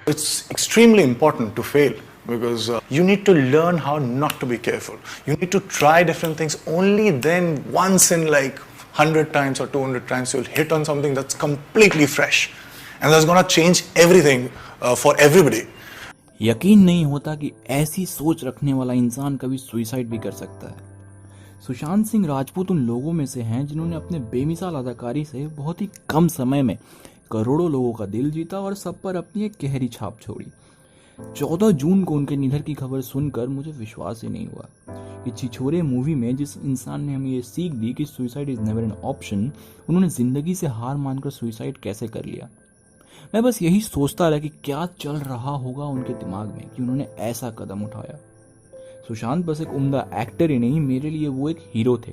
It's extremely important to fail because you need to learn how not to be careful. You need to try different things. Only then, once in like 100 times or 200 times, you'll hit on something that's completely fresh. And that's going to change everything for everybody. यकीन नहीं होता कि ऐसी सोच रखने वाला इंसान कभी सुसाइड भी कर सकता है। सुशांत सिंह राजपूत उन लोगों में से हैं जिन्होंने अपने बेमिसाल अदाकारी से बहुत ही कम समय में करोड़ों लोगों का दिल जीता और सब पर अपनी एक गहरी छाप छोड़ी। 14 जून को उनके निधन की खबर सुनकर मुझे विश्वास ही नहीं हुआ कि छिछोरे मूवी में जिस इंसान ने हमें ये सीख दी कि suicide is never an option, उन्होंने जिंदगी से हार मानकर सुसाइड कैसे कर लिया। मैं बस यही सोचता रहा कि क्या चल रहा होगा उनके दिमाग में कि उन्होंने ऐसा कदम उठाया। सुशांत बस एक उम्दा एक्टर ही नहीं, मेरे लिए वो एक हीरो थे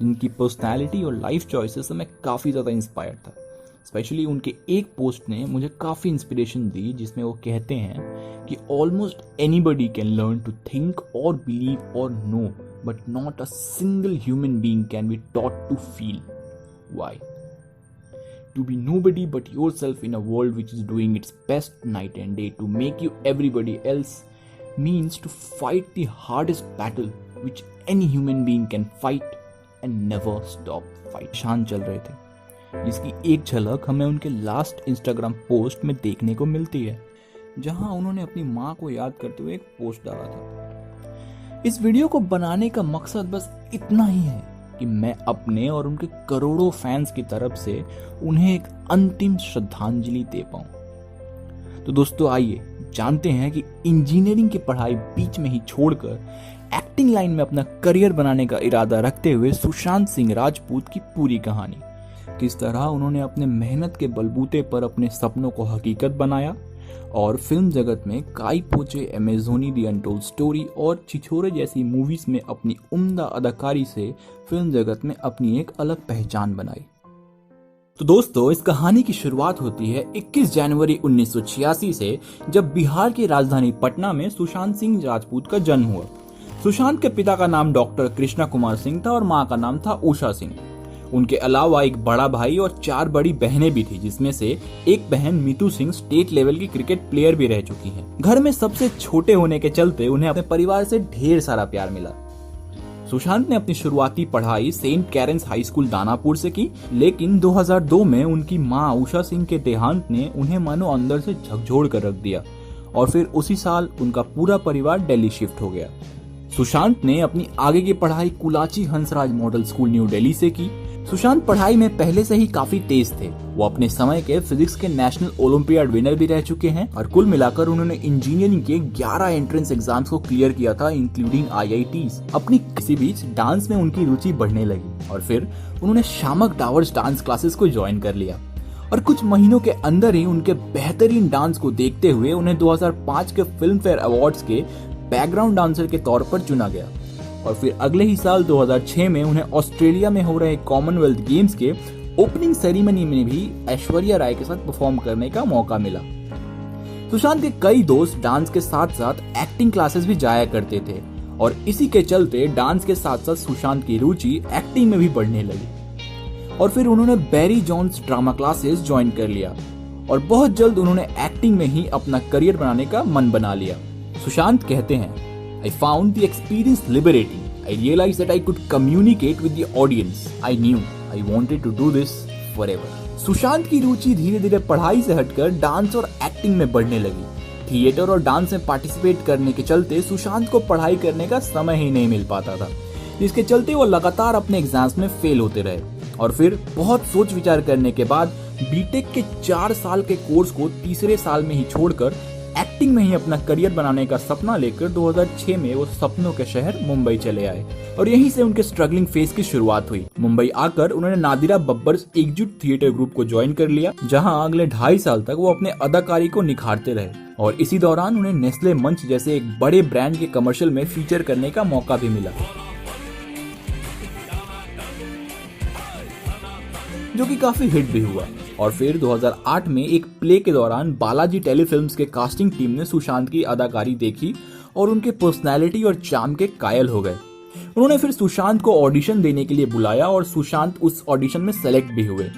जिनकी पर्सनैलिटी और लाइफ चॉइसेस से मैं काफ़ी ज़्यादा इंस्पायर था। स्पेशली उनके एक पोस्ट ने मुझे काफ़ी इंस्पिरेशन दी जिसमें वो कहते हैं कि almost anybody can learn to think और बिलीव और know, but not a single human being can be taught to feel. Why? To be nobody but yourself in a world which is doing its best night and day to make you everybody else means to fight the hardest battle which any human being can fight and never stop fight. शान चल रहे थे जिसकी एक झलक हमें उनके last Instagram post में देखने को मिलती है, जहां उन्होंने अपनी मां को याद करते हुए एक पोस्ट डाला था। इस वीडियो को बनाने का मकसद बस इतना ही है कि मैं अपने और उनके करोड़ों फैंस की तरफ से उन्हें एक अंतिम श्रद्धांजलि दे पाऊं। तो दोस्तों आइए जानते हैं कि इंजीनियरिंग की पढ़ाई बीच में ही छोड़कर एक्टिंग लाइन में अपना करियर बनाने का इरादा रखते हुए सुशांत सिंह राजपूत की पूरी कहानी, किस तरह उन्होंने अपने मेहनत के बलबूते पर अपने सपनों को हकीकत बनाया और फिल्म जगत में काई पोचे, अमेज़ोनी, दी अनटोल्ड स्टोरी और छिछोरे जैसी मूवीज में अपनी उम्दा अदाकारी से फिल्म जगत में अपनी एक अलग पहचान बनाई। तो दोस्तों इस कहानी की शुरुआत होती है 21 जनवरी 1986 से, जब बिहार की राजधानी पटना में सुशांत सिंह राजपूत का जन्म हुआ। सुशांत के पिता का नाम डॉक्टर कृष्णा कुमार सिंह था और मां का नाम था उषा सिंह। उनके अलावा एक बड़ा भाई और 4 बड़ी बहनें भी थी, जिसमें से एक बहन मीतू सिंह स्टेट लेवल की क्रिकेट प्लेयर भी रह चुकी हैं। घर में सबसे छोटे होने के चलते उन्हें अपने परिवार से ढेर सारा प्यार मिला। सुशांत ने अपनी शुरुआती पढ़ाई saint Karen's high school Danapur से की, लेकिन 2002 में उनकी मां उषा सिंह के देहांत ने उन्हें मानो अंदर से झकझोर कर रख दिया और फिर उसी साल उनका पूरा परिवार दिल्ली शिफ्ट हो गया। सुशांत ने अपनी आगे की पढ़ाई कुलाची Hansraj model school new Delhi से की। सुशांत पढ़ाई में पहले से ही काफी तेज थे। वो अपने समय के फिजिक्स के नेशनल ओलंपियाड विनर भी रह चुके हैं और कुल मिलाकर उन्होंने इंजीनियरिंग के 11 एंट्रेंस एग्जाम्स को क्लियर किया था, इंक्लूडिंग IITs। अपनी किसी बीच डांस में उनकी रुचि बढ़ने लगी और फिर उन्होंने शामक डावर्स डांस क्लासेस को ज्वाइन कर लिया और कुछ महीनों के अंदर ही उनके बेहतरीन डांस को देखते हुए उन्हें 2005 के फिल्म फेयर अवार्ड्स के बैकग्राउंड डांसर के तौर पर चुना गया और फिर अगले ही साल 2006 में उन्हें ऑस्ट्रेलिया में हो रहे कॉमनवेल्थ गेम्स के ओपनिंग सेरेमनी में भी ऐश्वर्या राय के साथ परफॉर्म करने का मौका मिला। सुशांत के कई दोस्त डांस के साथ साथ एक्टिंग क्लासेस भी जाया करते थे और इसी के चलते डांस के साथ साथ सुशांत की रुचि एक्टिंग में भी बढ़ने लगी और फिर उन्होंने बैरी जॉन्स ड्रामा क्लासेस ज्वाइन कर लिया और बहुत जल्द उन्होंने एक्टिंग में ही अपना करियर बनाने का मन बना लिया। सुशांत कहते हैं, I found the experience liberating. I realized that I could communicate with the audience. I knew I wanted to do this forever. Sushant की रुचि धीरे धीरे पढ़ाई से हटकर डांस और एक्टिंग में बढ़ने लगी। थिएटर और डांस में पार्टिसिपेट करने के चलते सुशांत को पढ़ाई करने का समय ही नहीं मिल पाता था, जिसके चलते वो लगातार अपने एग्जाम्स में फेल होते रहे और फिर बहुत सोच विचार करने के बाद बीटेक के 4 साल के कोर्स को तीसरे साल में ही छोड़कर एक्टिंग में ही अपना करियर बनाने का सपना लेकर 2006 में वो सपनों के शहर मुंबई चले आए और यहीं से उनके स्ट्रगलिंग फेज की शुरुआत हुई। मुंबई आकर उन्होंने नादिरा बब्बर्स एकजुट थिएटर ग्रुप को ज्वाइन कर लिया, जहां अगले 2.5 साल तक वो अपने अदाकारी को निखारते रहे और इसी दौरान उन्हें नेस्ले मंच जैसे एक बड़े ब्रांड के कमर्शियल में फीचर करने का मौका भी मिला, जो कि काफी हिट भी हुआ। और फिर 2008 में एक प्ले के दौरान बालाजी टेलीफिल्म्स के कास्टिंग टीम ने सुशांत की अदाकारी देखी और उनके पर्सनैलिटी और चार्म के कायल हो गए। उन्होंने फिर सुशांत को ऑडिशन देने के लिए बुलाया और सुशांत उस ऑडिशन में सेलेक्ट भी हुए।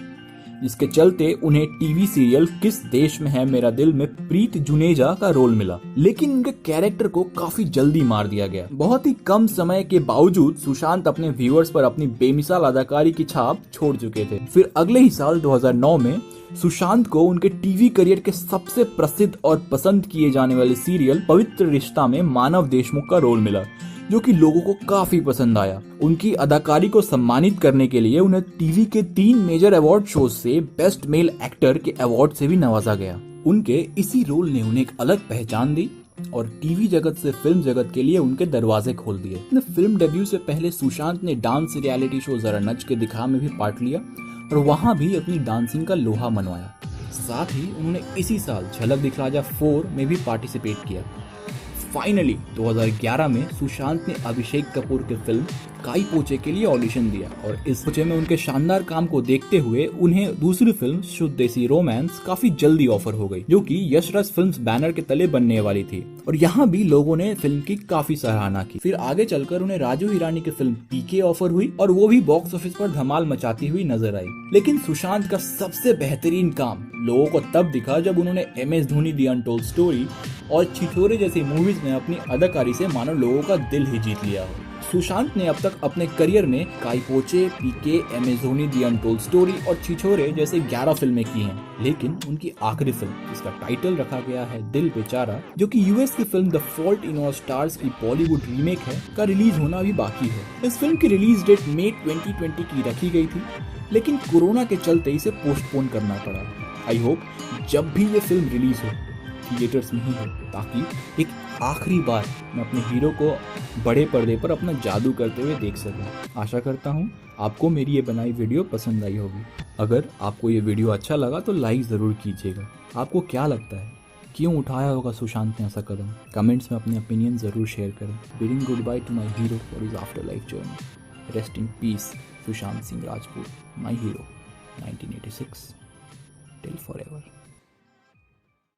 जिसके चलते उन्हें टीवी सीरियल किस देश में है मेरा दिल में प्रीत जुनेजा का रोल मिला। लेकिन उनके कैरेक्टर को काफी जल्दी मार दिया गया। बहुत ही कम समय के बावजूद सुशांत अपने व्यूअर्स पर अपनी बेमिसाल अदाकारी की छाप छोड़ चुके थे। फिर अगले ही साल 2009 में सुशांत को उनके टीवी करियर के सबसे प्रसिद्ध और पसंद किए जाने वाले सीरियल पवित्र रिश्ता में मानव देशमुख का रोल मिला, जो कि लोगों को काफी पसंद आया। उनकी अदाकारी को सम्मानित करने के लिए उन्हें टीवी के 3 मेजर अवार्ड शोज से बेस्ट मेल एक्टर के अवार्ड से भी नवाजा गया। उनके इसी रोल ने उन्हें एक अलग पहचान दी और टीवी जगत से फिल्म जगत के लिए उनके दरवाजे खोल दिए। अपने फिल्म डेब्यू से पहले सुशांत ने डांस रियलिटी शो जरा नच के दिखा में भी पार्ट लिया और वहां भी अपनी डांसिंग का लोहा मनवाया। साथ ही उन्होंने इसी साल झलक दिखला जा 4 में भी पार्टिसिपेट किया। फाइनली 2011 में सुशांत ने अभिषेक कपूर की फिल्म काई पोचे के लिए ऑडिशन दिया और इस पोचे में उनके शानदार काम को देखते हुए उन्हें दूसरी फिल्म शुद्ध देसी रोमांस काफी जल्दी ऑफर हो गई, जो कि यशराज फिल्म्स बैनर के तले बनने वाली थी और यहाँ भी लोगों ने फिल्म की काफी सराहना की। फिर आगे चलकर उन्हें राजू हिरानी की फिल्म पीके ऑफर हुई और वो भी बॉक्स ऑफिस पर धमाल मचाती हुई नजर आई। लेकिन सुशांत का सबसे बेहतरीन काम लोगों को तब दिखा जब उन्होंने MS Dhoni the untold story और छिछोरे जैसी मूवीज में अपनी अदाकारी से मानो लोगों का दिल ही जीत लिया हो। सुशांत ने अब तक अपने करियर में काई पोचे, पीके, MS Dhoni the untold story और छिछोरे जैसे 11 फिल्में की हैं, लेकिन उनकी आखिरी फिल्म जिसका टाइटल रखा गया है दिल बेचारा, जो कि US की film the fault in our stars की बॉलीवुड रीमेक है, का रिलीज होना भी बाकी है। इस फिल्म की रिलीज डेट मई 2020 की रखी गई थी, लेकिन कोरोना के चलते इसे पोस्टपोन करना पड़ा। आई होप जब भी ये फिल्म रिलीज हो थिएटर्स में ही हो, ताकि एक आखिरी बार मैं अपने हीरो को बड़े पर्दे पर अपना जादू करते हुए देख सकूं। आशा करता हूं आपको मेरी ये बनाई वीडियो पसंद आई होगी। अगर आपको ये वीडियो अच्छा लगा तो लाइक ज़रूर कीजिएगा। आपको क्या लगता है, क्यों उठाया होगा सुशांत ने ऐसा कदम? कमेंट्स में अपने ओपिनियन ज़रूर शेयर करें। Bidding goodbye to my hero for his after life journey. Rest in peace Sushant Singh Rajput, my hero 1986 till for ever.